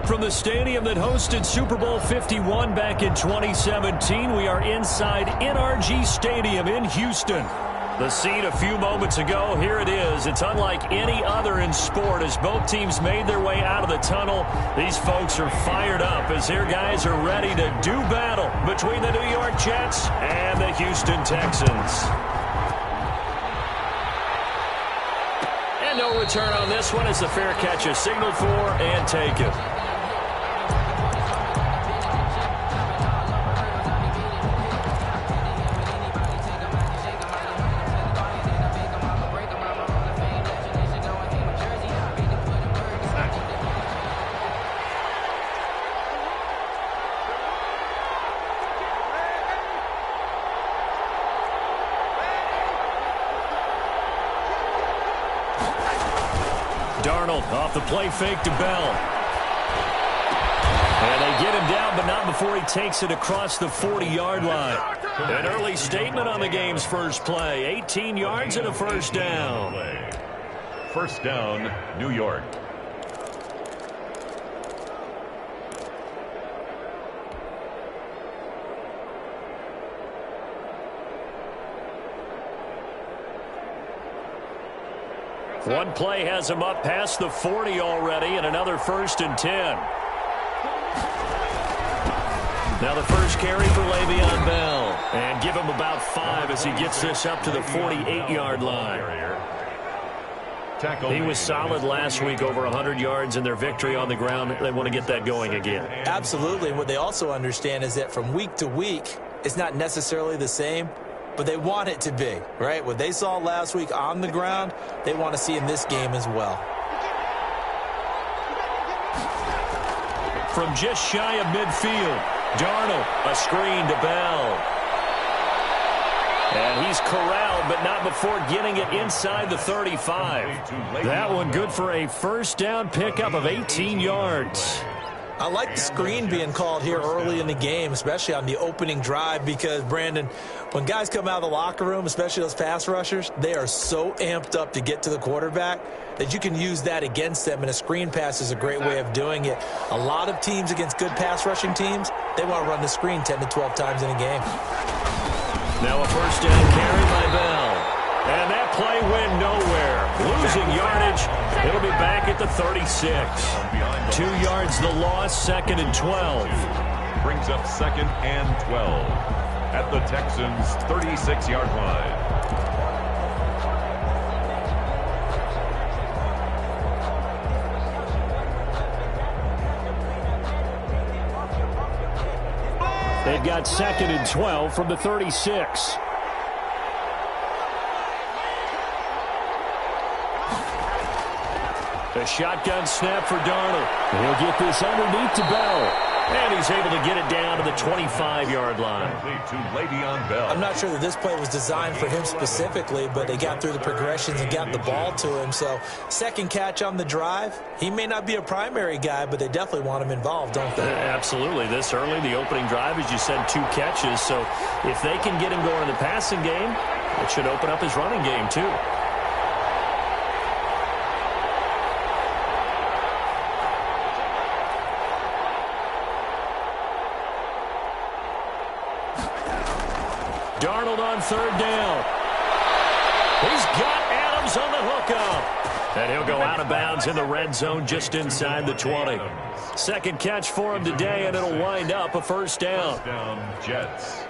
From the stadium that hosted Super Bowl 51 back in 2017, we are inside NRG Stadium in Houston. The scene a few moments ago, here it is. It's unlike any other in sport as both teams made their way out of the tunnel. These folks are fired up as their guys are ready to do battle between the New York Jets and the Houston Texans. And no return on this one as the fair catch is signaled for and taken. Darnold off the play fake to Bell. And they get him down, but not before he takes it across the 40-yard line. An early statement on the game's first play. 18 yards and a first down. First down, New York. One play has him up past the 40 already, and another 1st and 10. Now the first carry for Le'Veon Bell. And give him about 5 as he gets this up to the 48-yard line. He was solid last week, over 100 yards in their victory on the ground. They want to get that going again. Absolutely. And what they also understand is that from week to week, it's not necessarily the same, but they want it to be, right? What they saw last week on the ground, they want to see in this game as well. From just shy of midfield, Darnold, a screen to Bell. And he's corralled, but not before getting it inside the 35. That one good for a first down pickup of 18 yards. I like the screen being called here early in the game, especially on the opening drive, because, Brandon, when guys come out of the locker room, especially those pass rushers, they are so amped up to get to the quarterback that you can use that against them, and a screen pass is a great way of doing it. A lot of teams against good pass rushing teams, they want to run the screen 10 to 12 times in a game. Now a first down carry by Bell. And that play went nowhere. Losing yardage. It'll be back at the 36. 2 yards the loss, 2nd and 12. Brings up 2nd and 12 at the Texans' 36-yard line. They've got 2nd and 12 from the 36. A shotgun snap for Darnold. He'll get this underneath to Bell. And he's able to get it down to the 25-yard line. To Le'Veon Bell. I'm not sure that this play was designed for him specifically, but they got through the progressions and got the ball to him. So, second catch on the drive. He may not be a primary guy, but they definitely want him involved, don't they? Absolutely. This early, the opening drive, as you said, 2 catches. So, if they can get him going in the passing game, it should open up his running game, too. Darnold on 3rd down. He's got Adams on the hookup. And he'll go out of bounds in the red zone just inside the 20. Second catch for him today, and it'll wind up a first down. First down, Jets.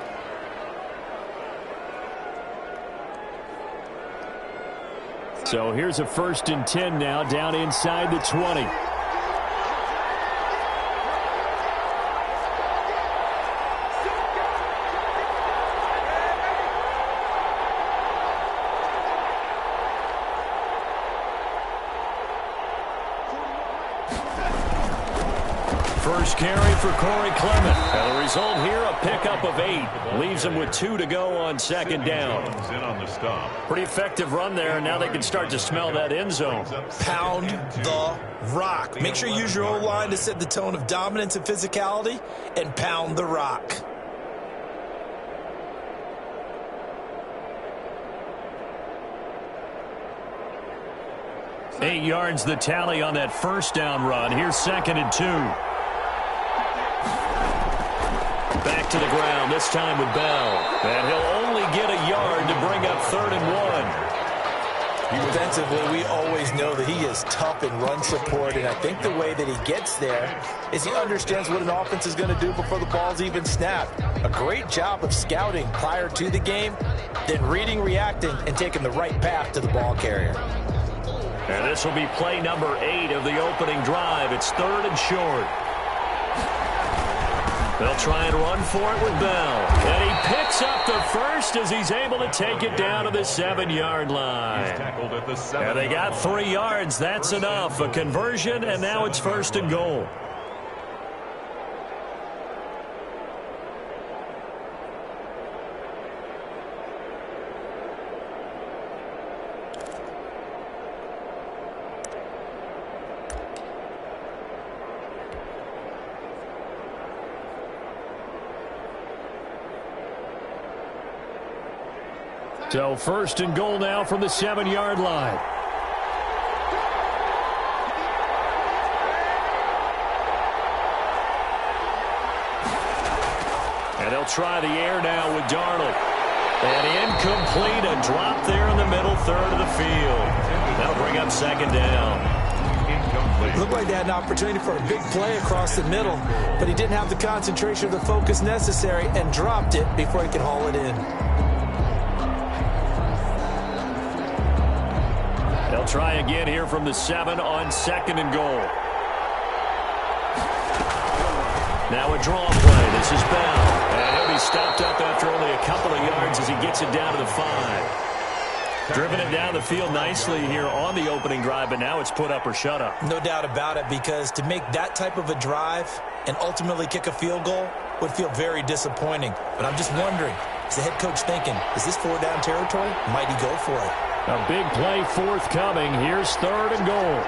So here's a 1st and 10 now, down inside the 20. First carry for Corey Clement. And the result here, a pickup of 8. Leaves him with 2 to go on 2nd down. In on the stop. Pretty effective run there, and now they can start to smell that end zone. Pound the rock. Make sure you use your O-line to set the tone of dominance and physicality, and pound the rock. 8 yards the tally on that first down run. Here's 2nd and 2. Back to the ground, this time with Bell. And he'll only get a yard to bring up 3rd and 1. Defensively, we always know that he is tough in run support, and I think the way that he gets there is he understands what an offense is going to do before the ball's even snapped. A great job of scouting prior to the game, then reading, reacting, and taking the right path to the ball carrier. And this will be play number 8 of the opening drive. It's 3rd and short. They'll try and run for it with Bell. And he picks up the first as he's able to take it down to the 7-yard line. He's tackled at the 7. And they got 3 yards. That's enough. A conversion, and now it's 1st and goal. So 1st and goal now from the 7-yard line. And they'll try the air now with Darnold. And incomplete, a drop there in the middle third of the field. That'll bring up 2nd down. Incomplete. Looked like they had an opportunity for a big play across the middle, but he didn't have the concentration or the focus necessary and dropped it before he could haul it in. They'll try again here from the 7 on 2nd and goal. Now a draw play. This is Bell. And he'll be stopped up after only a couple of yards as he gets it down to the 5. Driven it down the field nicely here on the opening drive, but now it's put up or shut up. No doubt about it, because to make that type of a drive and ultimately kick a field goal would feel very disappointing. But I'm just wondering, is the head coach thinking, is this 4-down territory? Might he go for it? A big play forthcoming. Here's 3rd and goal.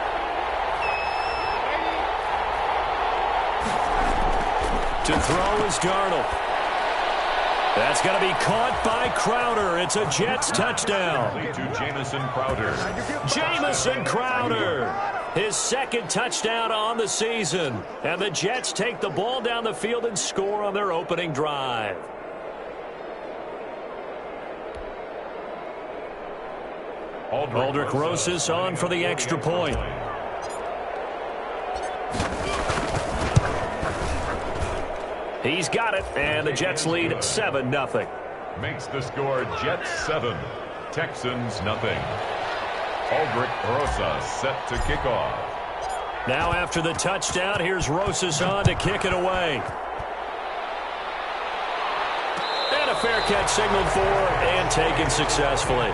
To throw is Darnold. That's going to be caught by Crowder. It's a Jets touchdown. To Jamison Crowder. Jamison Crowder. His 2nd touchdown on the season. And the Jets take the ball down the field and score on their opening drive. Uflrus on for the extra point. He's got it, and the Jets lead 7-0. Makes the score Jets 7, Texans nothing. Uflrus set to kick off. Now after the touchdown, here's Rosas on to kick it away. And a fair catch signaled for and taken successfully.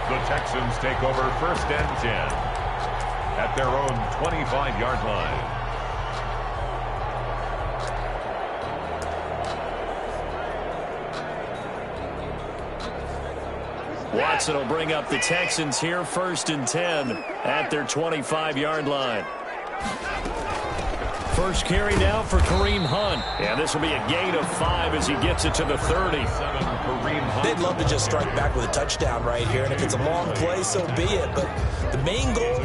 The Texans take over 1st and 10 at their own 25-yard line. Watson will bring up the Texans here 1st and 10 at their 25-yard line. First carry now for Kareem Hunt. And this will be a gain of 5 as he gets it to the 30. They'd love to just strike back with a touchdown right here, and if it's a long play, so be it. But the main goal,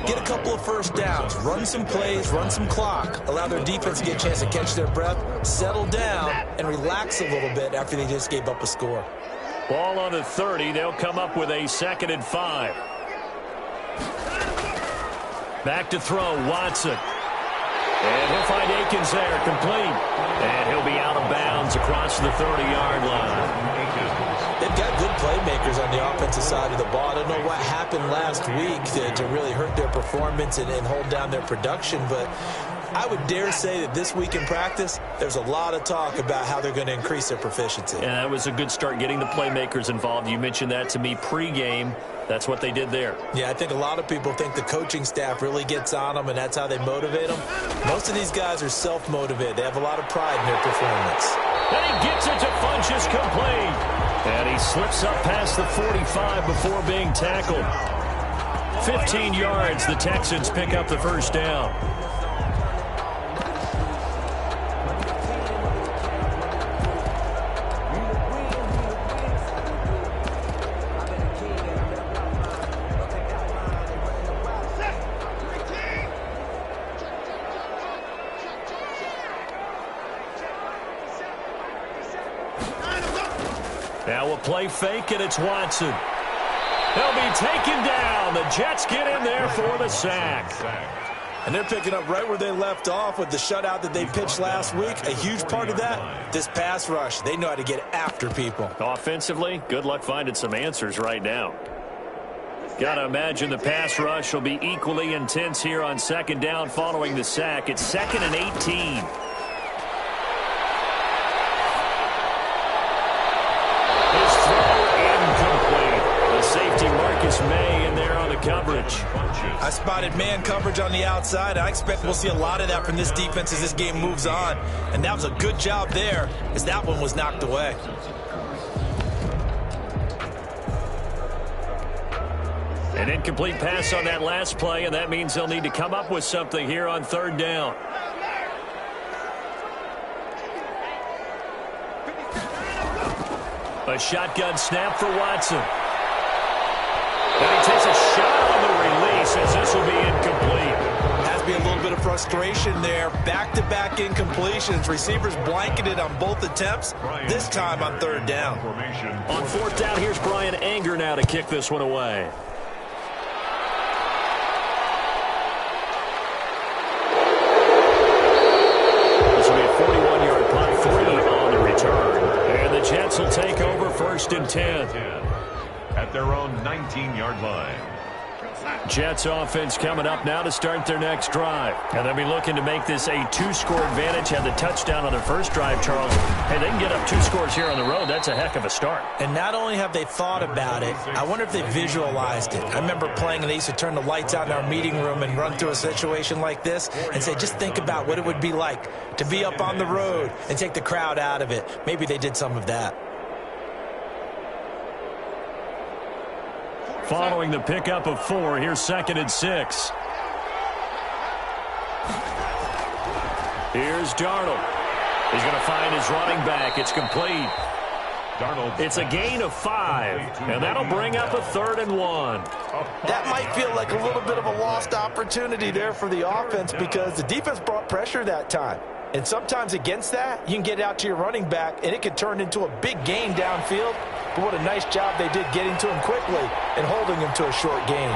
get a couple of 1st downs, run some plays, run some clock, allow their defense to get a chance to catch their breath, settle down, and relax a little bit after they just gave up a score. Ball on the 30. They'll come up with a 2nd and 5. Back to throw, Watson. And he'll find Akins there, complete. And he'll be out of bounds across the 30-yard line. They've got good playmakers on the offensive side of the ball. I don't know what happened last week to really hurt their performance and hold down their production, but I would dare say that this week in practice, there's a lot of talk about how they're going to increase their proficiency. And that was a good start getting the playmakers involved. You mentioned that to me pregame. That's what they did there. Yeah, I think a lot of people think the coaching staff really gets on them, and that's how they motivate them. Most of these guys are self-motivated. They have a lot of pride in their performance. And he gets it to Funchess complete. And he slips up past the 45 before being tackled. 15 yards, the Texans pick up the 1st down. Now a play fake, and it's Watson. He'll be taken down. The Jets get in there for the sack. And they're picking up right where they left off with the shutout that they pitched last week. A huge part of that, this pass rush. They know how to get after people. Offensively, good luck finding some answers right now. Got to imagine the pass rush will be equally intense here on second down following the sack. It's 2nd and 18. His throw incomplete. The safety Marcus May in there on the coverage. I spotted man coverage on the outside. I expect we'll see a lot of that from this defense as this game moves on. And that was a good job there as that one was knocked away. An incomplete pass on that last play, and that means they'll need to come up with something here on third down. A shotgun snap for Watson. And he takes a shot on the release as this will be incomplete. Has to be a little bit of frustration there. Back-to-back incompletions. Receivers blanketed on both attempts, this time on third down. On fourth down, here's Brian Anger now to kick this one away. This will be a 41-yard punt, 3 on the return. And the Jets will take over 1st and 10. At their own 19-yard line. Jets offense coming up now to start their next drive. And they'll be looking to make this a 2-score advantage. Had the touchdown on their first drive, Charles. Hey, they can get up 2 scores here on the road. That's a heck of a start. And not only have they thought about it, I wonder if they visualized it. I remember playing and they used to turn the lights out in our meeting room and run through a situation like this and say, just think about what it would be like to be up on the road and take the crowd out of it. Maybe they did some of that. Following the pickup of 4, here's 2nd and 6. Here's Darnold. He's going to find his running back. It's complete. It's a gain of 5, and that'll bring up a 3rd and 1. That might feel like a little bit of a lost opportunity there for the offense because the defense brought pressure that time. And sometimes against that, you can get out to your running back, and it could turn into a big gain downfield. But what a nice job they did getting to him quickly and holding him to a short gain.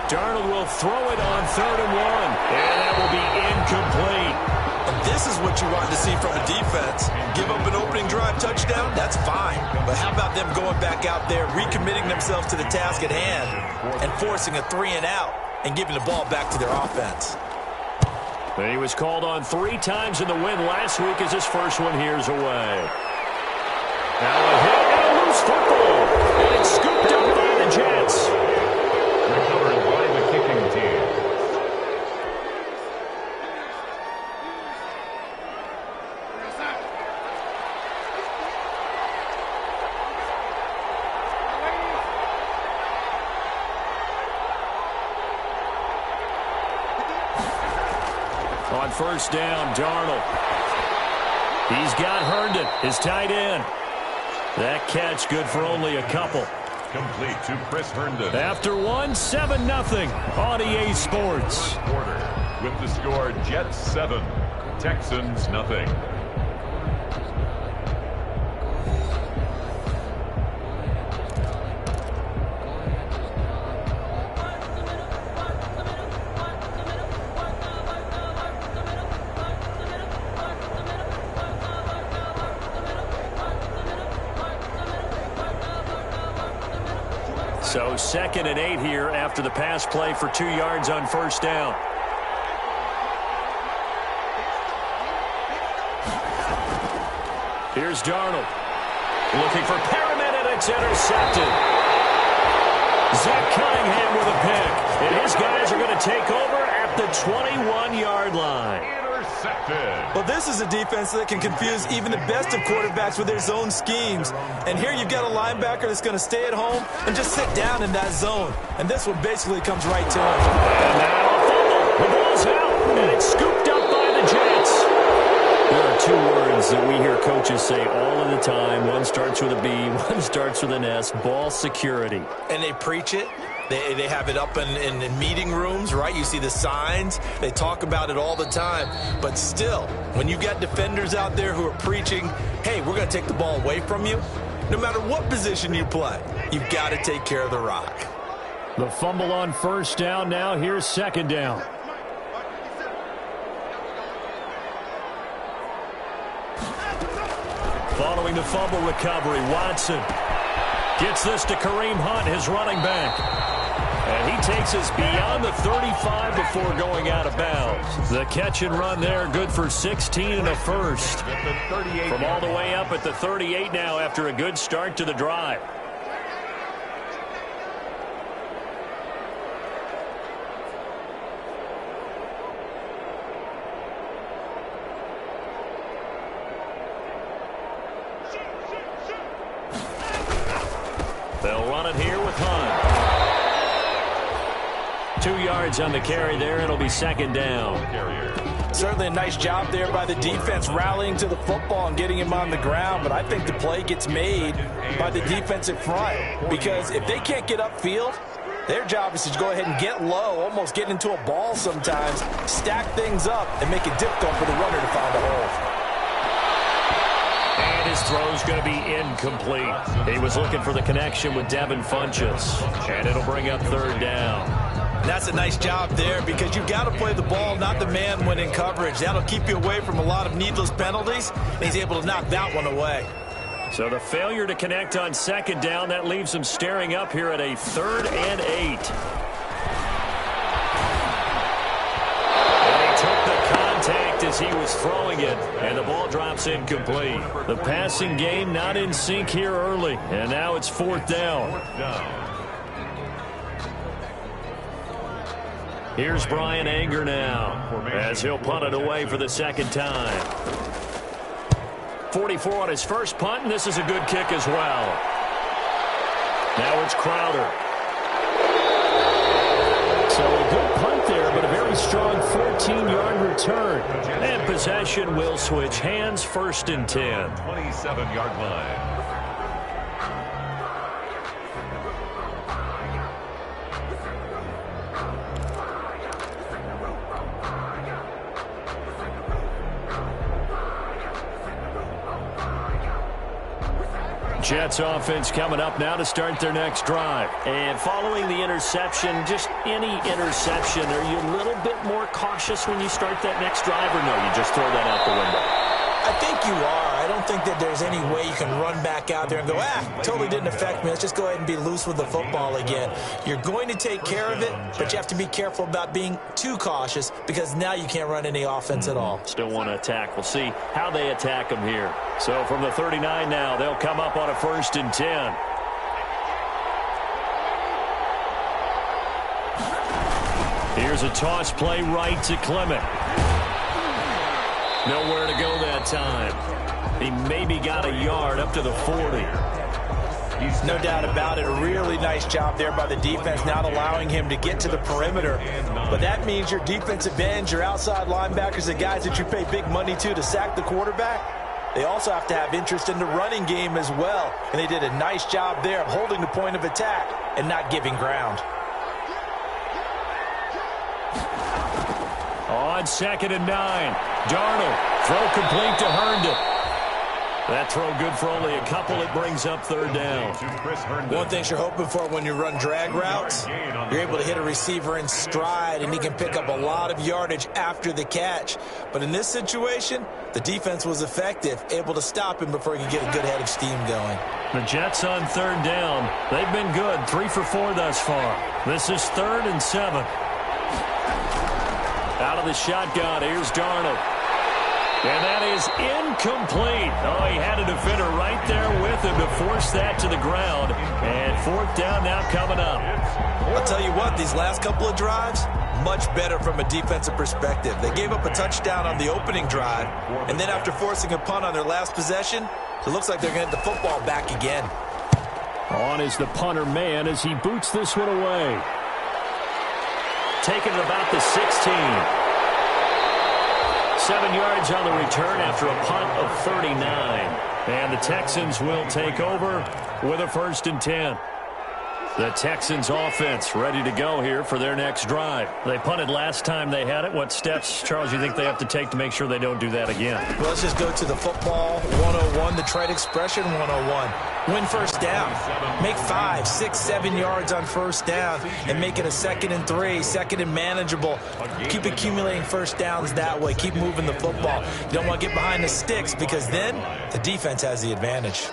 Darnold will throw it on 3rd and 1, and that will be incomplete. And this is what you want to see from a defense. Give up an opening drive touchdown, that's fine. But how about them going back out there, recommitting themselves to the task at hand, and forcing a 3-and-out and giving the ball back to their offense. And he was called on 3 times in the win last week as his first one here's away. Now a hit and a loose football. And it's scooped up by the Jets. Recovered by the kicking team. On first down, Darnold. He's got Herndon, his tight end. That catch good for only a couple. Complete to Chris Herndon. After 1, 7-0 on EA Sports. Quarter with the score Jets 7, Texans nothing. So 2nd and 8 here after the pass play for 2 yards on first down. Here's Darnold. Looking for Perriman, and it's intercepted. Zach Cunningham with a pick. And his guys are going to take over at the 21-yard line. Well, this is a defense that can confuse even the best of quarterbacks with their zone schemes. And here you've got a linebacker that's going to stay at home and just sit down in that zone. And this one basically comes right to him. And now a fumble. The ball's out, and it's scooped up by the Jets. There are 2 words that we hear coaches say all of the time. One starts with a B, one starts with an S. Ball security. And they preach it. They have it up in meeting rooms, right? You see the signs. They talk about it all the time. But still, when you got defenders out there who are preaching, hey, we're going to take the ball away from you, no matter what position you play, you've got to take care of the rock. The fumble on first down now. Here's second down. Following the fumble recovery, Watson gets this to Kareem Hunt, his running back. And he takes us beyond the 35 before going out of bounds. The catch and run there, good for 16 and a first. From all the way up at the 38 now after a good start to the drive. They'll run it here with Hunt. 2 yards on the carry there. It'll be second down. Certainly a nice job there by the defense rallying to the football and getting him on the ground. But I think the play gets made by the defensive front. Because if they can't get upfield, their job is to go ahead and get low, almost get into a ball sometimes, stack things up, and make it difficult for the runner to find a hole. And his throw's going to be incomplete. He was looking for the connection with Devin Funchess. And it'll bring up third down. That's a nice job there because you've got to play the ball, not the man when in coverage. That'll keep you away from a lot of needless penalties, and he's able to knock that one away. So the failure to connect on second down, that leaves him staring up here at a 3rd and 8. As he was throwing it, and the ball drops incomplete. The passing game not in sync here early, and now it's 4th down. Here's Brian Anger now, as he'll punt it away for the second time. 44 on his first punt, and this is a good kick as well. Now it's Crowder. So a good punt there, but a very strong 14-yard return. And possession will switch hands, 1st and 10. 27-yard line. Jets offense coming up now to start their next drive. And following the interception, just any interception, are you a little bit more cautious when you start that next drive, or no, you just throw that out the window? I think you are. I don't think that there's any way you can run back out there and go, totally didn't affect me. Let's just go ahead and be loose with the football again. You're going to take care of it, but you have to be careful about being too cautious because now you can't run any offense at all. Still want to attack. We'll see how they attack them here. So from the 39 now, they'll come up on a 1st and 10. Here's a toss play right to Clement. Nowhere to go that time. He maybe got a yard up to the 40. No doubt about it. A really nice job there by the defense, not allowing him to get to the perimeter. But that means your defensive ends, your outside linebackers, the guys that you pay big money to sack the quarterback, they also have to have interest in the running game as well. And they did a nice job there of holding the point of attack and not giving ground. On 2nd and 9, Darnold, throw complete to Herndon. That throw good for only a couple. It brings up 3rd down. One thing you're hoping for when you run drag routes, you're able to hit a receiver in stride, and he can pick up a lot of yardage after the catch. But in this situation, the defense was effective, able to stop him before he could get a good head of steam going. The Jets on 3rd down. They've been good, 3 for 4 thus far. This is 3rd and 7. Out of the shotgun, here's Darnold. And that is incomplete. Oh, he had a defender right there with him to force that to the ground. And 4th down now coming up. I'll tell you what, these last couple of drives, much better from a defensive perspective. They gave up a touchdown on the opening drive, and then after forcing a punt on their last possession, it looks like they're going to get the football back again. On is the punter man as he boots this one away. Taking it about the 16. 7 yards on the return after a punt of 39. And the Texans will take over with a 1st and 10. The Texans offense ready to go here for their next drive. They punted last time they had it. What steps, Charles, you think they have to take to make sure they don't do that again? Well, let's just go to the football 101, the trade expression 101. Win first down. Make 5, 6, 7 yards on first down and make it a 2nd and 3, 2nd and manageable. Keep accumulating first downs that way. Keep moving the football. You don't want to get behind the sticks because then the defense has the advantage.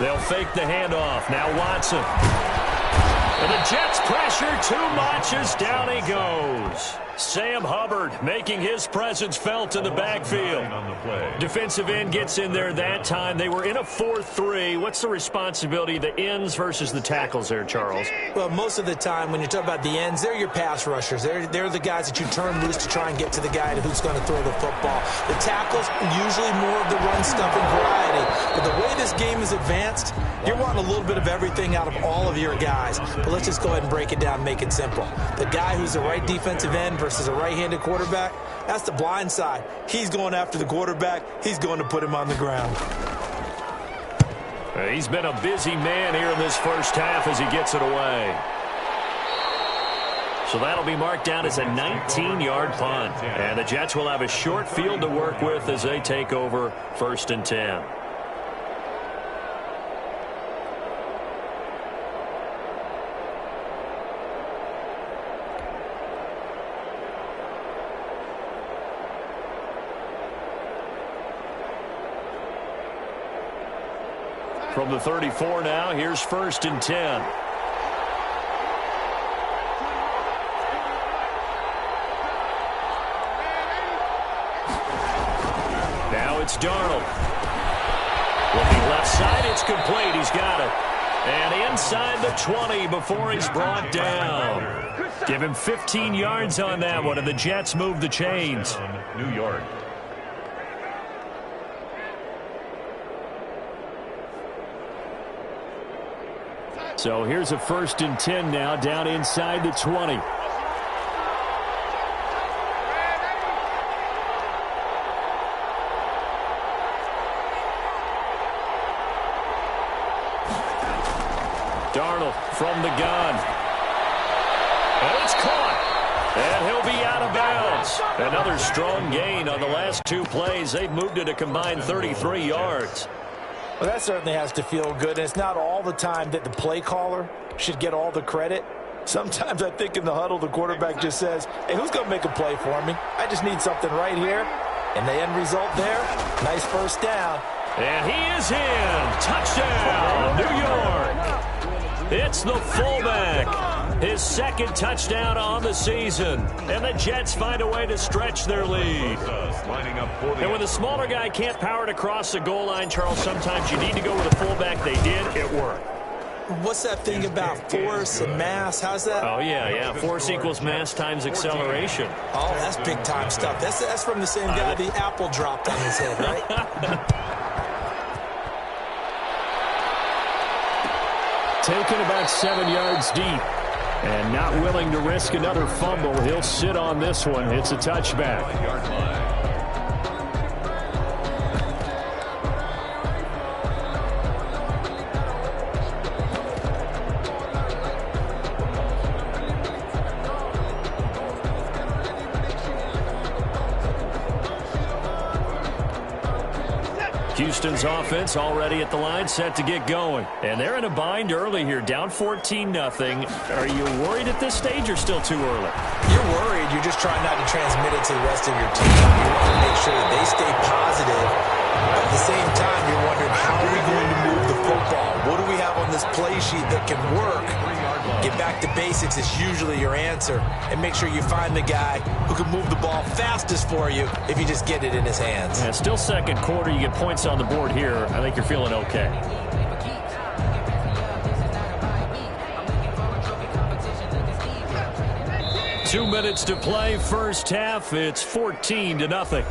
They'll fake the handoff. Now Watson. And the Jets pressure too much as down he goes. Sam Hubbard making his presence felt in the backfield. Defensive end gets in there that time. They were in a 4-3. What's the responsibility of the ends versus the tackles there, Charles? Well, most of the time when you talk about the ends, they're your pass rushers. They're the guys that you turn loose to try and get to the guy who's going to throw the football. The tackles, usually more of the run-stuffing variety. But the way this game is advanced, you're wanting a little bit of everything out of all of your guys. But let's just go ahead and break it down and make it simple. The guy who's the right defensive end versus a right-handed quarterback, that's the blind side. He's going after the quarterback. He's going to put him on the ground. He's been a busy man here in this first half as he gets it away. So that'll be marked down as a 19-yard punt. And the Jets will have a short field to work with as they take over 1st and 10. From the 34 now, here's 1st and 10. Now it's Darnold. Looking left side, it's complete. He's got it. And inside the 20 before he's brought down. Give him 15 yards on that one, and the Jets move the chains. New York. So here's a 1st and 10 now, down inside the 20. Darnold from the gun. And it's caught. And he'll be out of bounds. Another strong gain on the last 2 plays. They've moved it a combined 33 yards. Well, that certainly has to feel good, and it's not all the time that the play caller should get all the credit. Sometimes I think in the huddle, the quarterback just says, hey, who's going to make a play for me? I just need something right here. And the end result there, nice first down. And he is in. Touchdown, New York. It's the fullback. His 2nd touchdown on the season. And the Jets find a way to stretch their lead. And when the smaller guy can't power it across the goal line, Charles, sometimes you need to go with a fullback. They did. It worked. What's that thing about force and mass? How's that? Oh, yeah. Force equals mass times acceleration. Oh, that's big-time stuff. That's from the same guy the apple dropped on his head, right? Taken about 7 yards deep. And not willing to risk another fumble. He'll sit on this one. It's a touchback. Houston's offense already at the line, set to get going. And they're in a bind early here, down 14-0. Are you worried at this stage or still too early? You're worried. You're just trying not to transmit it to the rest of your team. You want to make sure that they stay positive. But at the same time, you're wondering, how are we going to move the football? What do we have on this play sheet that can work? Get back to basics is usually your answer. And make sure you find the guy who can move the ball fastest for you if you just get it in his hands. Yeah, still 2nd quarter. You get points on the board here. I think you're feeling okay. Two minutes to play. First half. It's 14-0.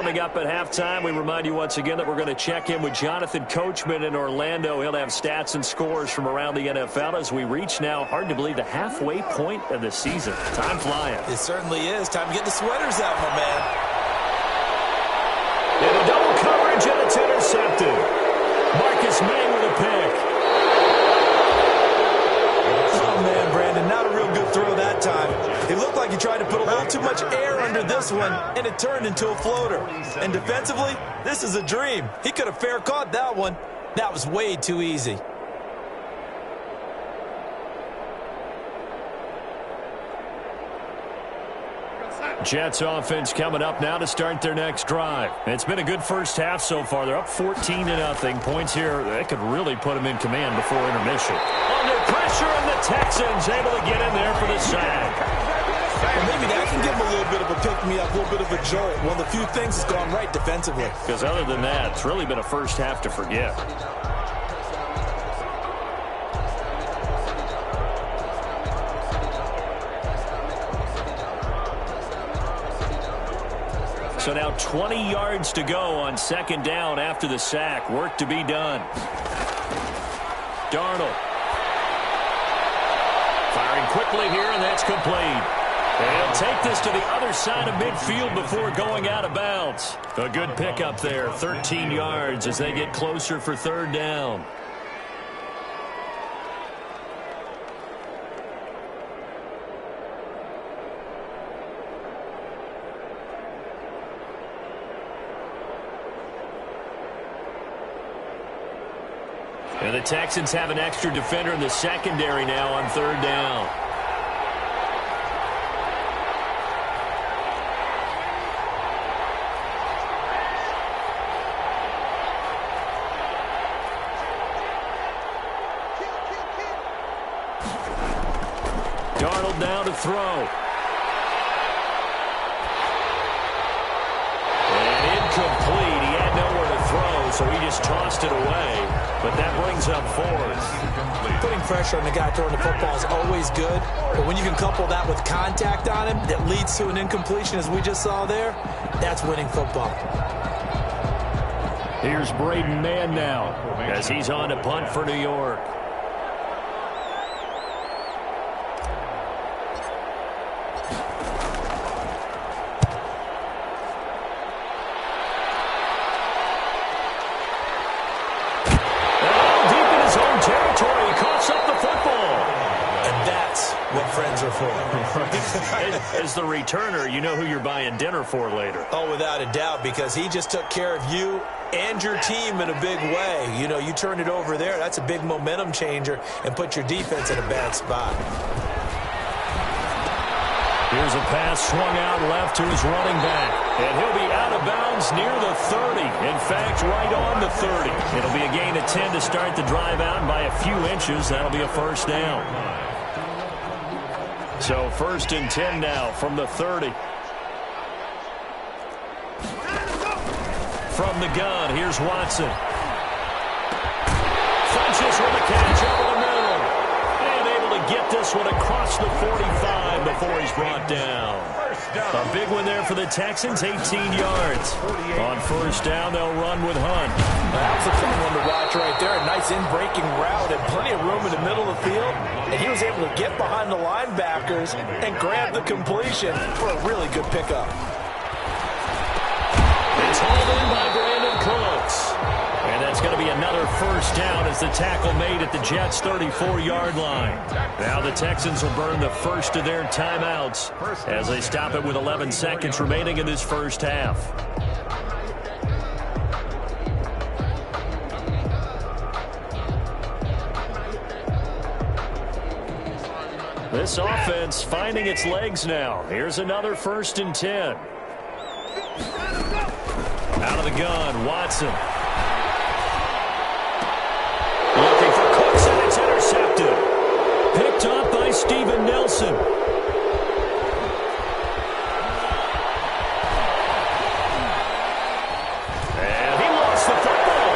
Coming up at halftime, we remind you once again that we're going to check in with Jonathan Coachman in Orlando. He'll have stats and scores from around the NFL as we reach now, hard to believe, the halfway point of the season. Time flying. It certainly is. Time to get the sweaters out, my man. And a double coverage, and it's intercepted. Marcus May with a pick. Oh, man, Brandon, not a real good throw that time. It looked like he tried to put a little too much air under this one, and it turned into a floater. And defensively, this is a dream. He could have fair caught that one. That was way too easy. Jets offense coming up now to start their next drive. It's been a good first half so far. They're up 14-0. Points here, that could really put them in command before intermission. Under pressure, and the Texans able to get in there for the sack. Well, maybe that can give them a little bit of a pick-me-up, a little bit of a jolt. One of the few things that's gone right defensively. Because other than that, it's really been a first half to forget. So now 20 yards to go on second down after the sack. Work to be done. Darnold. Firing quickly here, and that's complete. They'll take this to the other side of midfield before going out of bounds. A good pickup there, 13 yards as they get closer for third down. And the Texans have an extra defender in the secondary now on third down. Darnold down to throw. And incomplete. He had nowhere to throw, so he just tossed it away. But that brings up fourth. Putting pressure on the guy throwing the football is always good, but when you can couple that with contact on him that leads to an incompletion, as we just saw there, that's winning football. Here's Braden Mann now as he's on to punt for New York. As the returner, you know who you're buying dinner for later. Oh, without a doubt, because he just took care of you and your team in a big way. You know, you turn it over there, that's a big momentum changer, and put your defense in a bad spot. Here's a pass swung out left to his running back. And he'll be out of bounds near the 30. In fact, right on the 30. It'll be a gain of 10 to start the drive out, and by a few inches, that'll be a first down. So first and 10 now from the 30. From the gun, here's Watson. Funches with a catch over the middle. And able to get this one across the 45 before he's brought down. A big one there for the Texans, 18 yards. On first down, they'll run with Hunt. That was a fun one to watch right there. A nice in-breaking route and plenty of room in the middle of the field. And he was able to get behind the linebackers and grab the completion for a really good pickup. It's hauled in by Brandon Cooks. And that's going to be another first down as the tackle made at the Jets' 34-yard line. Now the Texans will burn the first of their timeouts as they stop it with 11 seconds remaining in this first half. This offense finding its legs now. Here's another first and 10. Out of the gun, Watson. Looking for Cooks, and it's intercepted. Picked up by Steven Nelson. And he lost the football.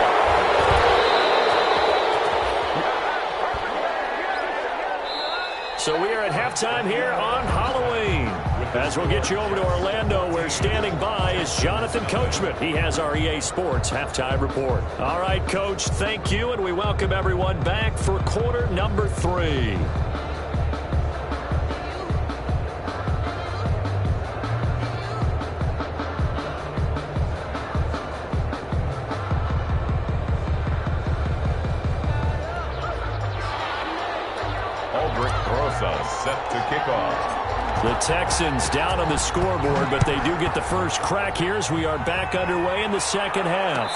So we are at halftime here on Halloween. As we'll get you over to Orlando, where standing by is Jonathan Coachman. He has our EA Sports halftime report. All right, Coach, thank you, and we welcome everyone back for quarter number 3. Set to kick off. The Texans down on the scoreboard, but they do get the first crack here as we are back underway in the second half.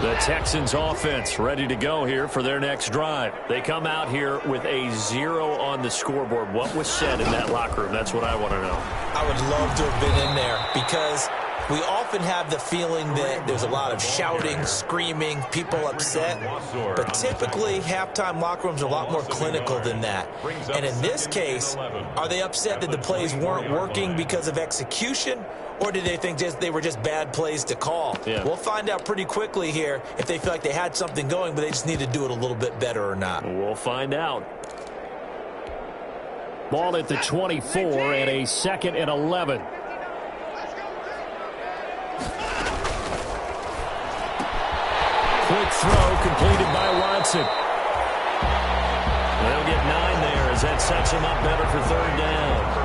The Texans offense ready to go here for their next drive. They come out here with a 0 on the scoreboard. What was said in that locker room? That's what I want to know. I would love to have been in there because we often have the feeling that there's a lot of shouting, screaming, people upset. But typically, halftime locker rooms are a lot more clinical than that. And in this case, are they upset that the plays weren't working because of execution? Or did they think they were just bad plays to call? Yeah. We'll find out pretty quickly here if they feel like they had something going, but they just need to do it a little bit better or not. We'll find out. Ball at the 24 and a 2nd and 11. Quick throw completed by Watson. They'll get 9 there as that sets him up better for 3rd down.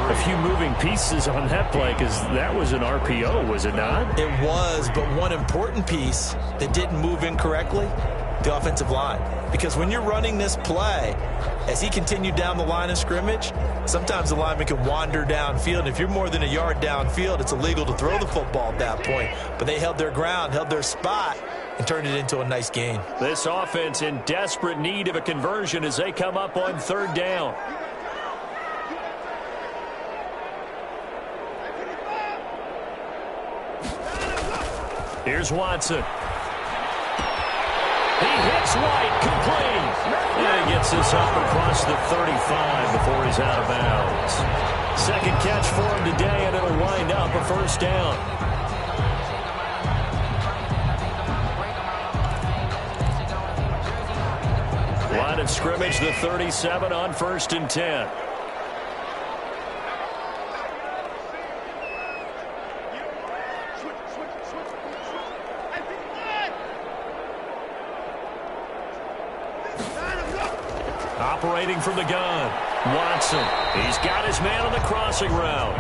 A few moving pieces on that play because that was an RPO, was it not? It was, but one important piece that didn't move incorrectly, the offensive line. Because when you're running this play, as he continued down the line of scrimmage, sometimes the lineman can wander downfield. And if you're more than a yard downfield, it's illegal to throw the football at that point. But they held their ground, held their spot, and turned it into a nice gain. This offense in desperate need of a conversion as they come up on 3rd down. Here's Watson. He hits White, complete. And he gets this up across the 35 before he's out of bounds. 2nd catch for him today, and it'll wind up a 1st down. Line of scrimmage, the 37 on 1st and 10. Operating from the gun, Watson. He's got his man on the crossing route.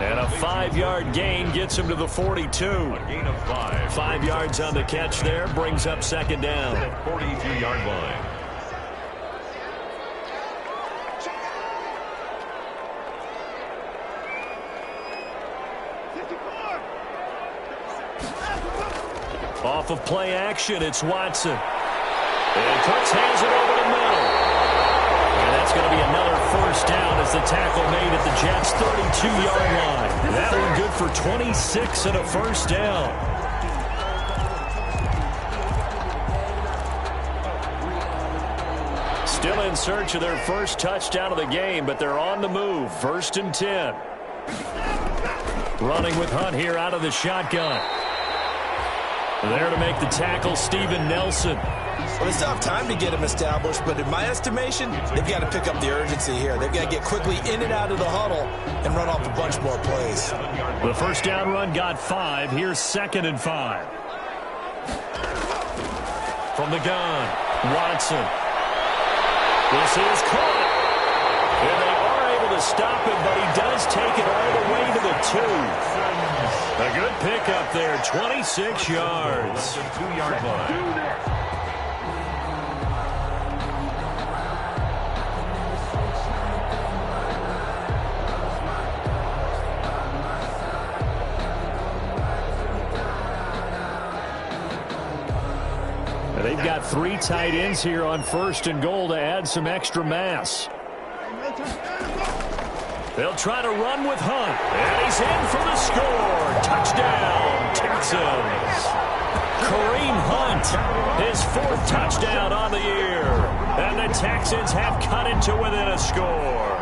And a 5-yard gain gets him to the 42. A gain of 5. 5 yards on the catch there, brings up 2nd down. 42-yard line. Off of play action, it's Watson. And Cooks hands it over the middle. And that's going to be another 1st down as the tackle made at the Jets' 32-yard line. That one good for 26 and a 1st down. Still in search of their first touchdown of the game, but they're on the move. 1st and 10. Running with Hunt here out of the shotgun. There to make the tackle, Steven Nelson. Well, they still have time to get him established, but in my estimation, they've got to pick up the urgency here. They've got to get quickly in and out of the huddle and run off a bunch more plays. The 1st down run got 5. Here's 2nd and 5. From the gun, Watson. This is caught. And they are able to stop it, but he does take it all the way to the 2. A good pickup there, 26 yards. 2-yard line. They've got 3 tight ends here on 1st and goal to add some extra mass. They'll try to run with Hunt. And he's in for the score. Touchdown, Texans. Kareem Hunt, his 4th touchdown on the year. And the Texans have cut it to within a score.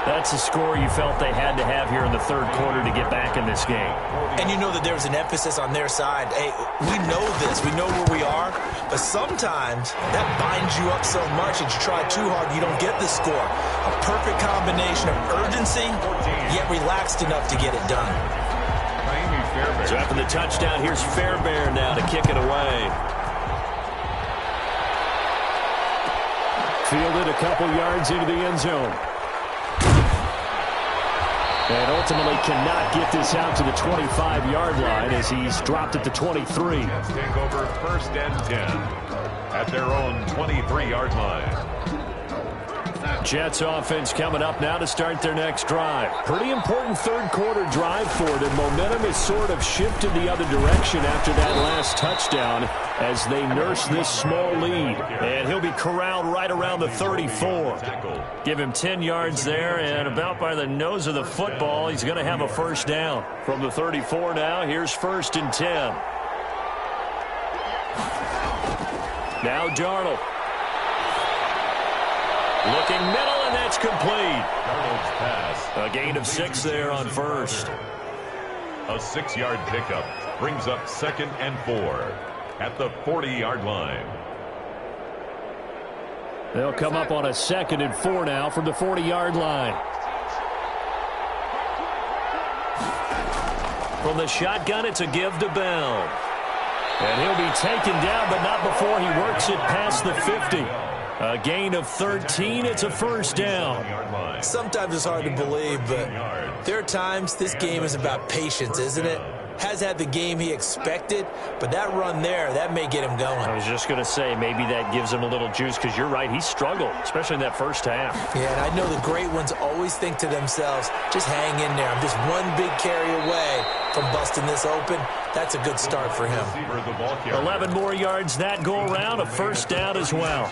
That's a score you felt they had to have here in the 3rd quarter to get back in this game. And you know that there's an emphasis on their side. Hey, we know this. We know where we are. But sometimes that binds you up so much that you try too hard, you don't get the score. A perfect combination of urgency, yet relaxed enough to get it done. So after the touchdown, here's Fairbairn now to kick it away. Fielded a couple yards into the end zone. And ultimately cannot get this out to the 25-yard line as he's dropped at the 23. Jets take over 1st and 10 at their own 23-yard line. Jets offense coming up now to start their next drive. Pretty important 3rd quarter drive for them. Momentum has sort of shifted the other direction after that last touchdown as they nurse this small lead. And he'll be corralled right around the 34. Give him 10 yards there, and about by the nose of the football, he's going to have a 1st down. From the 34 now, here's 1st and 10. Now Darnold. Looking middle, and that's complete. Darnold's pass. A gain of 6 there on 1st. A 6-yard pickup brings up 2nd and 4 at the 40-yard line. They'll come up on a 2nd and 4 now from the 40-yard line. From the shotgun, it's a give to Bell. And he'll be taken down, but not before he works it past the 50. A gain of 13. It's a 1st down. Sometimes it's hard to believe, but there are times this game is about patience, isn't it? Has had the game he expected, but that run there, that may get him going. I was just going to say, maybe that gives him a little juice, because you're right, he struggled, especially in that 1st half. Yeah, and I know the great ones always think to themselves, just hang in there. I'm just one big carry away from busting this open. That's a good start for him. 11 more yards that go around, a 1st down as well.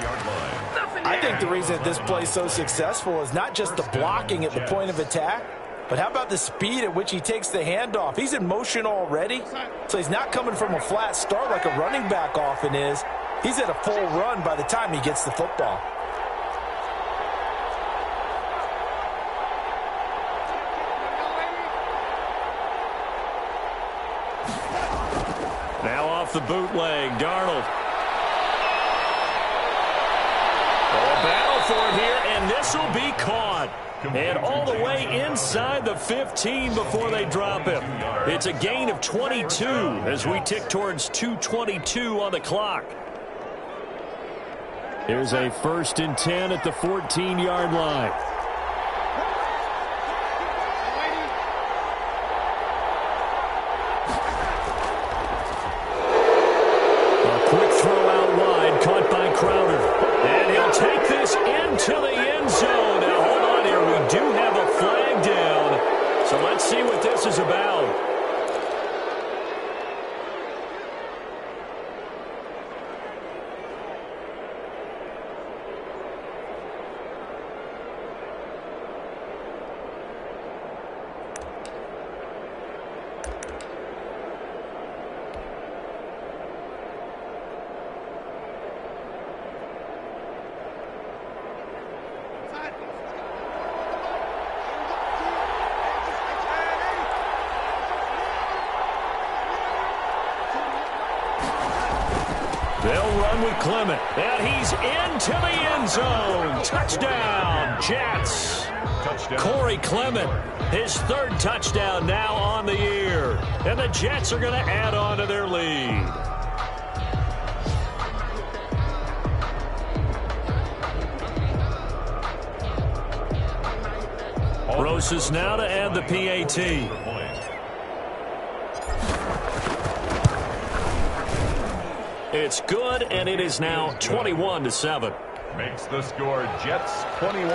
I think the reason that this play is so successful is not just the blocking at the point of attack, but how about the speed at which he takes the handoff? He's in motion already, so he's not coming from a flat start like a running back often is. He's at a full run by the time he gets the football. Now off the bootleg, Darnold. A battle for it here, and this will be caught. And all the way inside the 15 before they drop him. It's a gain of 22 as we tick towards 2:22 on the clock. Here's a 1st and 10 at the 14-yard line. A quick throw out wide, caught by Crowder. And he'll take this into the end zone. Now hold on here, we do have a flag down. So let's see what this is about. They'll run with Clement, and he's into the end zone. Touchdown, Jets. Touchdown. Corey Clement, his 3rd touchdown now on the year. And the Jets are going to add on to their lead. Roses now to add the PAT. It's good, and it is now 21-7. Makes the score Jets 21,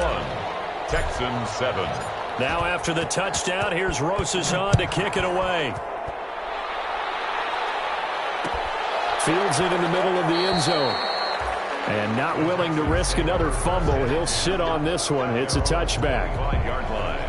Texans 7. Now after the touchdown, here's Roses on to kick it away. Fields it in the middle of the end zone. And not willing to risk another fumble. He'll sit on this one. It's a touchback. 5-yard line.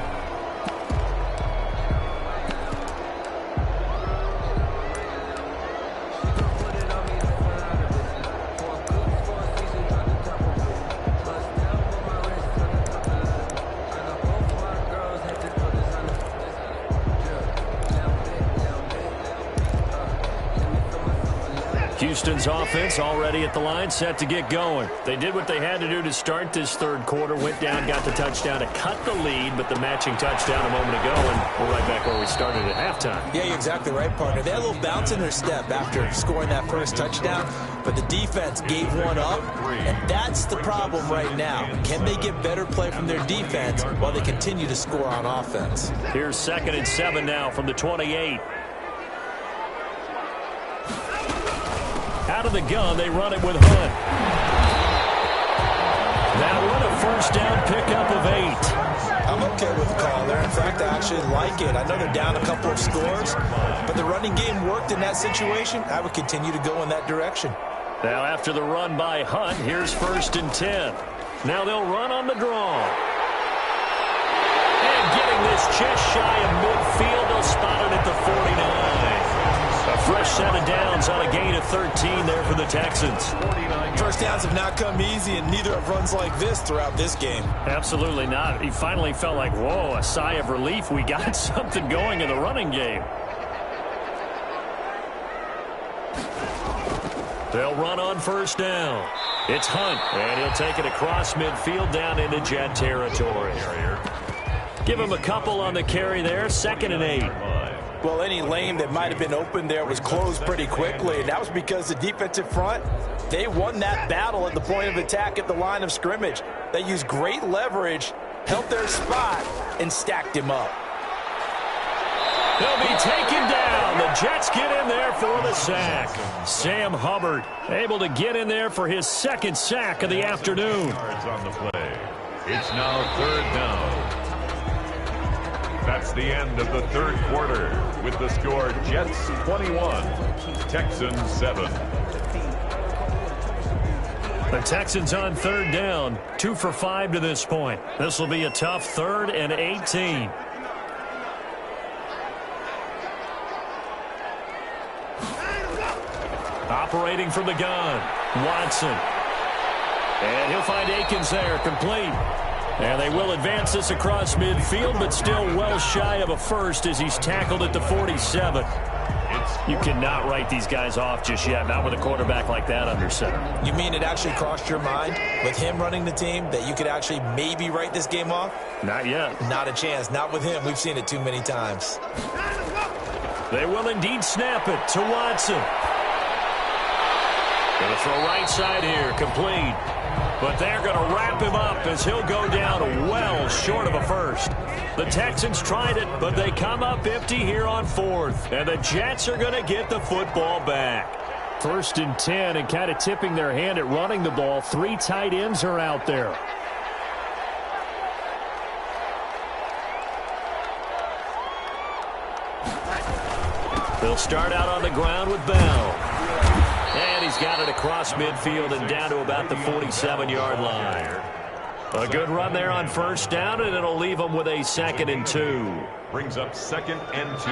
Houston's offense already at the line, set to get going. They did what they had to do to start this third quarter, went down, got the touchdown to cut the lead, but the matching touchdown a moment ago, and we're right back where we started at halftime. Yeah, you're exactly right, partner. They had a little bounce in their step after scoring that first touchdown, but the defense gave one up, and that's the problem right now. Can they get better play from their defense while they continue to score on offense? Here's 2nd and 7 now from the 28. Out of the gun, they run it with Hunt. Now what a first down pickup of 8. I'm okay with the call there. In fact, I actually like it. I know they're down a couple of scores, but the running game worked in that situation. I would continue to go in that direction. Now after the run by Hunt, here's 1st and 10. Now they'll run on the draw. And getting this just shy of midfield, they'll spot it at the 49. A fresh set of downs on a gain of 13 there for the Texans. First downs have not come easy, and neither have runs like this throughout this game. Absolutely not. He finally felt like, whoa, a sigh of relief. We got something going in the running game. They'll run on 1st down. It's Hunt, and he'll take it across midfield down into Jet territory. Give him a couple on the carry there, 2nd and 8. Well, any lane that might have been open there was closed pretty quickly, and that was because the defensive front, they won that battle at the point of attack at the line of scrimmage. They used great leverage, held their spot, and stacked him up. They'll be taken down. The Jets get in there for the sack. Sam Hubbard able to get in there for his 2nd sack of the afternoon. On the play. It's now 3rd down. That's the end of the 3rd quarter with the score Jets 21, Texans 7. The Texans on 3rd down, 2 for 5 to this point. This will be a tough 3rd and 18. Operating from the gun, Watson. And he'll find Akins there, complete. And they will advance this across midfield, but still well shy of a first as he's tackled at the 47. You cannot write these guys off just yet, not with a quarterback like that under center. You mean it actually crossed your mind with him running the team that you could actually maybe write this game off? Not yet. Not a chance. Not with him. We've seen it too many times. They will indeed snap it to Watson. Going to throw right side here, complete. But they're going to wrap him up as he'll go down well short of a first. The Texans tried it, but they come up empty here on 4th. And the Jets are going to get the football back. 1st and 10, and kind of tipping their hand at running the ball. 3 tight ends are out there. They'll start out on the ground with Bell. And he's got it across midfield and down to about the 47-yard line. A good run there on 1st down, and it'll leave them with a 2nd and 2. Brings up 2nd and 2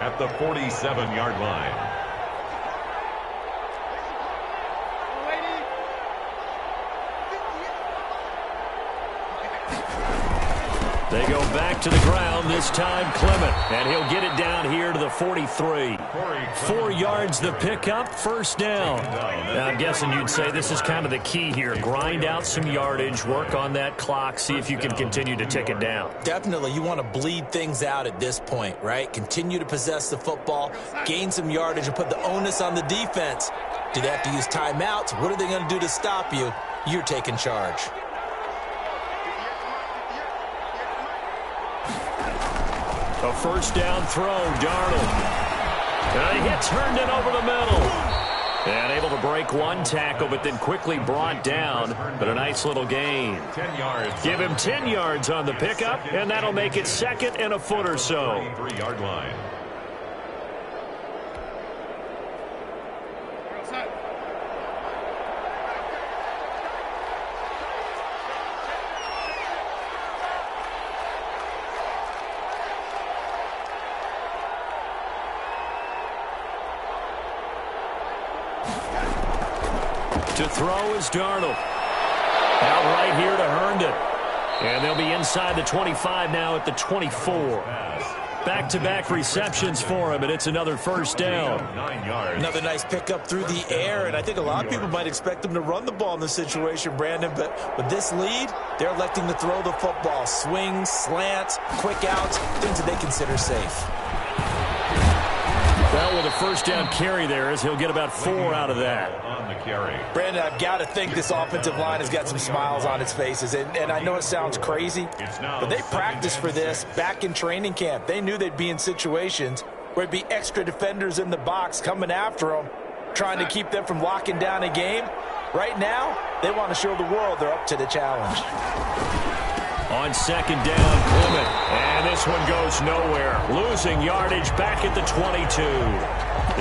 at the 47-yard line. They go back to the ground, this time Clement, and he'll get it down here to the 43. 4 yards the pickup, 1st down. Now, I'm guessing you'd say this is kind of the key here. Grind out some yardage, work on that clock, see if you can continue to tick it down. Definitely, you want to bleed things out at this point, right? Continue to possess the football, gain some yardage, and put the onus on the defense. Do they have to use timeouts? What are they going to do to stop you? You're taking charge. A 1st down throw, Darnold. And he gets Herndon over the middle. And able to break one tackle, but then quickly brought down. But a nice little gain. 10 yards. Give him 10 yards on the pickup, and that'll make it 2nd and a foot or so. 3-yard line. To throw is Darnold. Out right here to Herndon. And they'll be inside the 25 now at the 24. back-to-back receptions for him, and it's another first down. 9 yards. Another nice pickup through the air, and I think a lot of people might expect them to run the ball in this situation, Brandon, but with this lead, they're electing to throw the football. Swings, slants, quick outs, things that they consider safe. Well, with a first down carry there, as he'll get about 4 out of that. On the carry. Brandon, I've got to think this offensive line has got some smiles on its faces. And I know it sounds crazy, but they practiced for this back in training camp. They knew they'd be in situations where it'd be extra defenders in the box coming after them, trying to keep them from locking down a game. Right now, they want to show the world they're up to the challenge. On second down, Clement. And this one goes nowhere. Losing yardage back at the 22.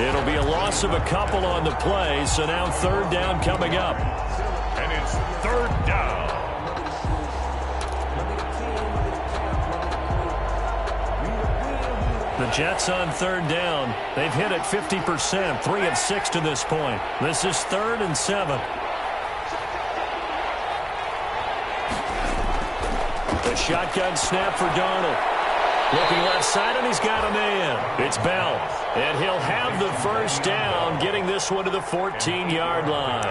It'll be a loss of a couple on the play, so now third down coming up. And it's third down. The Jets on third down. They've hit it 50%, 3 of 6 to this point. This is 3rd and 7. The shotgun snap for Darnold. Looking left side, and he's got a man. It's Bell, and he'll have the first down, getting this one to the 14-yard line.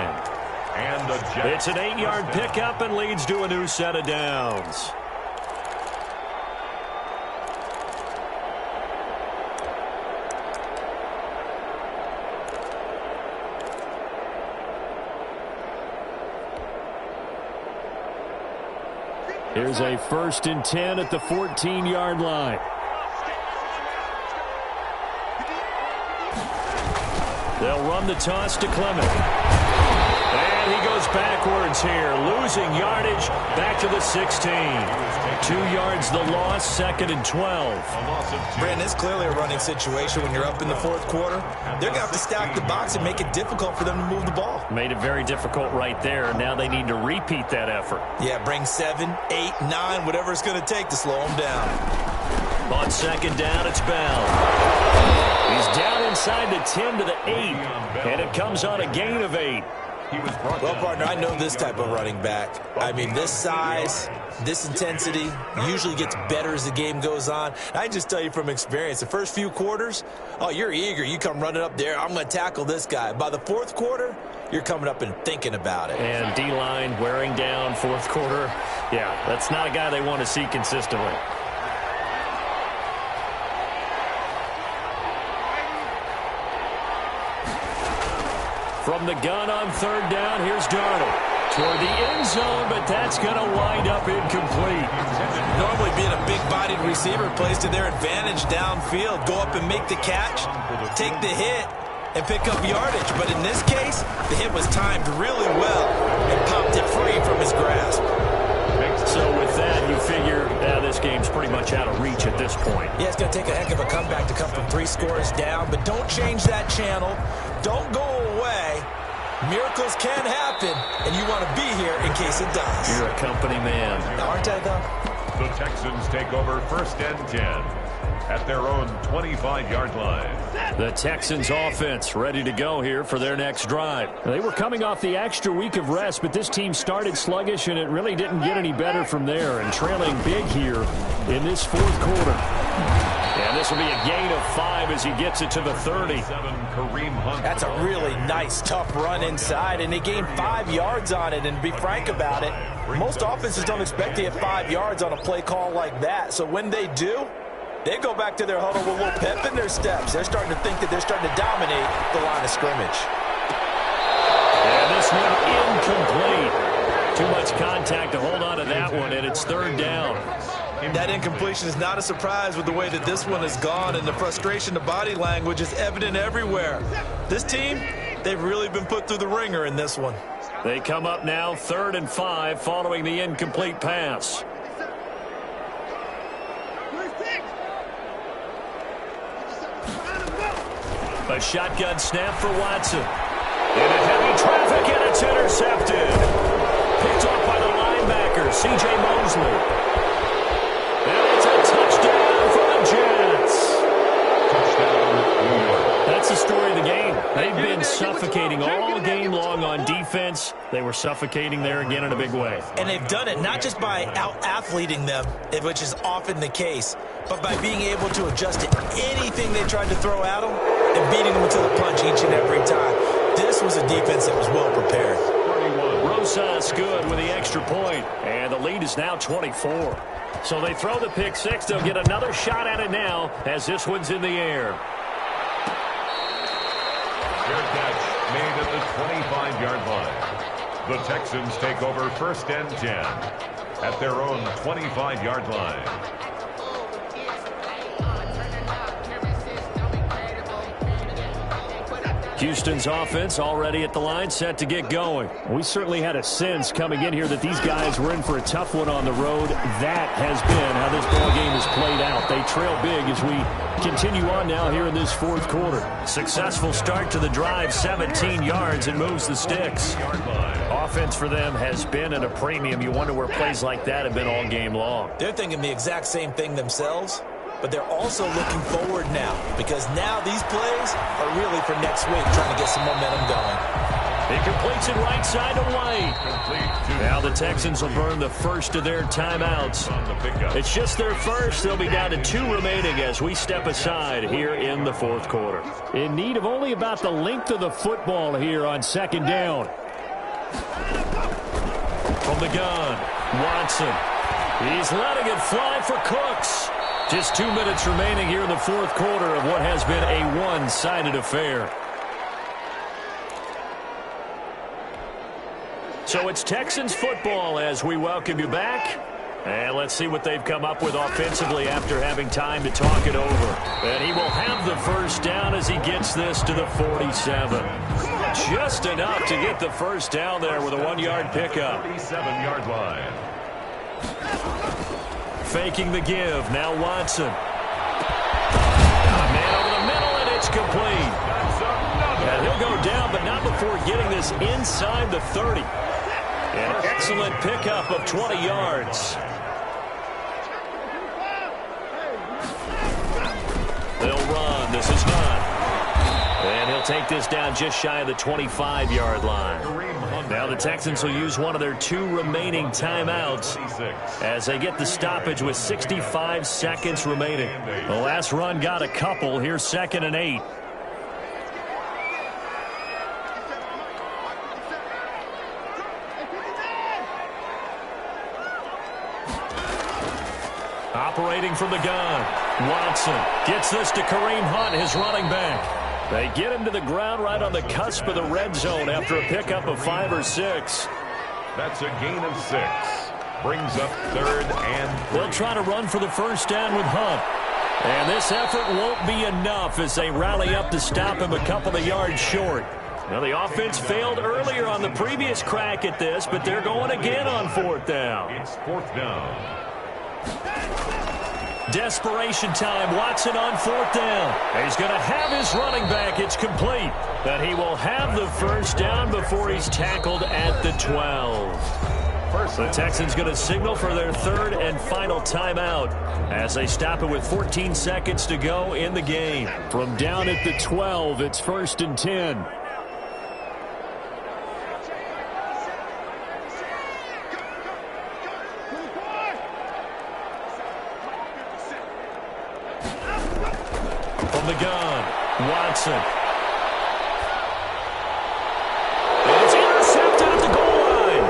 And the Jets. It's an 8-yard pickup and leads to a new set of downs. Here's a 1st and 10 at the 14-yard line. They'll run the toss to Clement. And he goes backwards here, losing yardage back to the 16. 2 yards the loss, 2nd and 12. Brandon, it's clearly a running situation when you're up in the 4th quarter. They're going to have to stack the box and make it difficult for them to move the ball. Made it very difficult right there. Now they need to repeat that effort. Yeah, bring 7, 8, 9, whatever it's going to take to slow them down. On second down, it's Bell. He's down inside the 10 to the 8, and it comes on a gain of 8. Well, partner, I know this type of running back. I mean, this size, this intensity usually gets better as the game goes on. I just tell you from experience, the first few quarters, oh, you're eager. You come running up there, I'm going to tackle this guy. By the 4th quarter, you're coming up and thinking about it. And D-line wearing down 4th quarter. Yeah, that's not a guy they want to see consistently. From the gun on third down, here's Darnold. Toward the end zone, but that's going to wind up incomplete. Normally being a big-bodied receiver plays to their advantage downfield. Go up and make the catch, take the hit, and pick up yardage. But in this case, the hit was timed really well and popped it free from his grasp. So with that, you figure this game's pretty much out of reach at this point. Yeah, it's going to take a heck of a comeback to come from 3 scores down, but don't change that channel. Don't go away. Miracles can happen, and you want to be here in case it does. You're a company man. Aren't I, though? The Texans take over 1st and 10 at their own 25-yard line. The Texans offense ready to go here for their next drive. They were coming off the extra week of rest, but this team started sluggish, and it really didn't get any better from there, and trailing big here in this 4th quarter. And this will be a gain of 5 as he gets it to the 30. That's a really nice, tough run inside, and they gained 5 yards on it. And to be frank about it, most offenses don't expect to get 5 yards on a play call like that. So when they do, they go back to their huddle with a little pep in their steps. They're starting to think that they're starting to dominate the line of scrimmage. And this one incomplete. Too much contact to hold on to that one, and it's third down. That incompletion is not a surprise with the way that this one has gone, and the frustration, the body language is evident everywhere. This team, they've really been put through the ringer in this one. They come up now 3rd and 5 following the incomplete pass. A shotgun snap for Watson. Into heavy traffic, and it's intercepted. Picked off by the linebacker, C.J. Mosley. And it's a touchdown for the Jets. Touchdown, New York. That's that's the story of the game. They've been suffocating all game long on defense. They were suffocating there again in a big way. And they've done it not just by out-athleting them, which is often the case, but by being able to adjust to anything they tried to throw at them and beating them to the punch each and every time. This was a defense that was well prepared. Rosas good with the extra point, and the lead is now 24. So they throw the pick six. They'll get another shot at it now as this one's in the air. Fair catch made at the 25-yard line. The Texans take over 1st and 10 at their own 25-yard line. Houston's offense already at the line, set to get going. We certainly had a sense coming in here that these guys were in for a tough one on the road. That has been how this ball game has played out. They trail big as we continue on now here in this 4th quarter. Successful start to the drive, 17 yards, and moves the sticks. Offense for them has been at a premium. You wonder where plays like that have been all game long. They're thinking the exact same thing themselves, but they're also looking forward now because now these plays are really for next week, trying to get some momentum going. He completes it right side to White. Now the Texans will burn the first of their timeouts. It's just their first. They'll be down to 2 remaining as we step aside here in the 4th quarter. In need of only about the length of the football here on 2nd down. From the gun, Watson. He's letting it fly for Cooks. Just 2 minutes remaining here in the 4th quarter of what has been a one-sided affair. So it's Texans football as we welcome you back. And let's see what they've come up with offensively after having time to talk it over. And he will have the first down as he gets this to the 47. Just enough to get the first down there with a 1-yard pickup. 47-yard line. Faking the give. Now Watson. Man over the middle, and it's complete. And he'll go down, but not before getting this inside the 30. An excellent pickup of 20 yards. They'll run. This is not. And he'll take this down just shy of the 25-yard line. Now the Texans will use one of their 2 remaining timeouts as they get the stoppage with 65 seconds remaining. The last run got a couple. Here's 2nd and 8. Operating from the gun, Watson gets this to Kareem Hunt, his running back. They get him to the ground right on the cusp of the red zone after a pickup of 5 or 6. That's a gain of 6. Brings up 3rd and 3. They'll try to run for the first down with Hunt. And this effort won't be enough as they rally up to stop him a couple of yards short. Now the offense failed earlier on the previous crack at this, but they're going again on 4th down. It's 4th down. Desperation time. Watson on 4th down. He's going to have his running back. It's complete. But he will have the first down before he's tackled at the 12. The Texans going to signal for their 3rd and final timeout as they stop it with 14 seconds to go in the game. From down at the 12, it's 1st and 10. The gun, Watson. And it's intercepted at the goal line.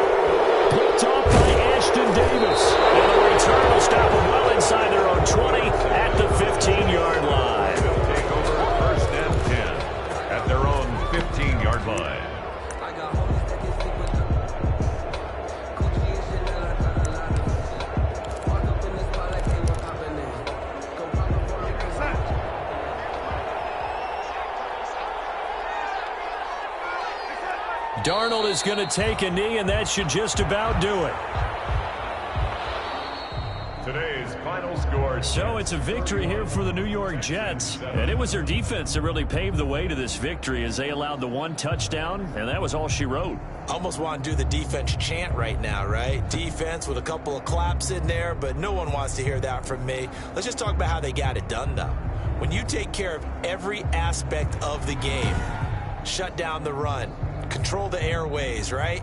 Picked off by Ashton Davis. And the return will stop them well inside their own 20 at the 15-yard line. They'll take over 1st and 10 at their own 15-yard line. Darnold is going to take a knee, and that should just about do it. Today's final score. So it's a victory here for the New York Jets. And it was their defense that really paved the way to this victory as they allowed the 1 touchdown, and that was all she wrote. I almost want to do the defense chant right now, right? Defense with a couple of claps in there, but no one wants to hear that from me. Let's just talk about how they got it done, though. when you take care of every aspect of the game, shut down the run, control the airways, right?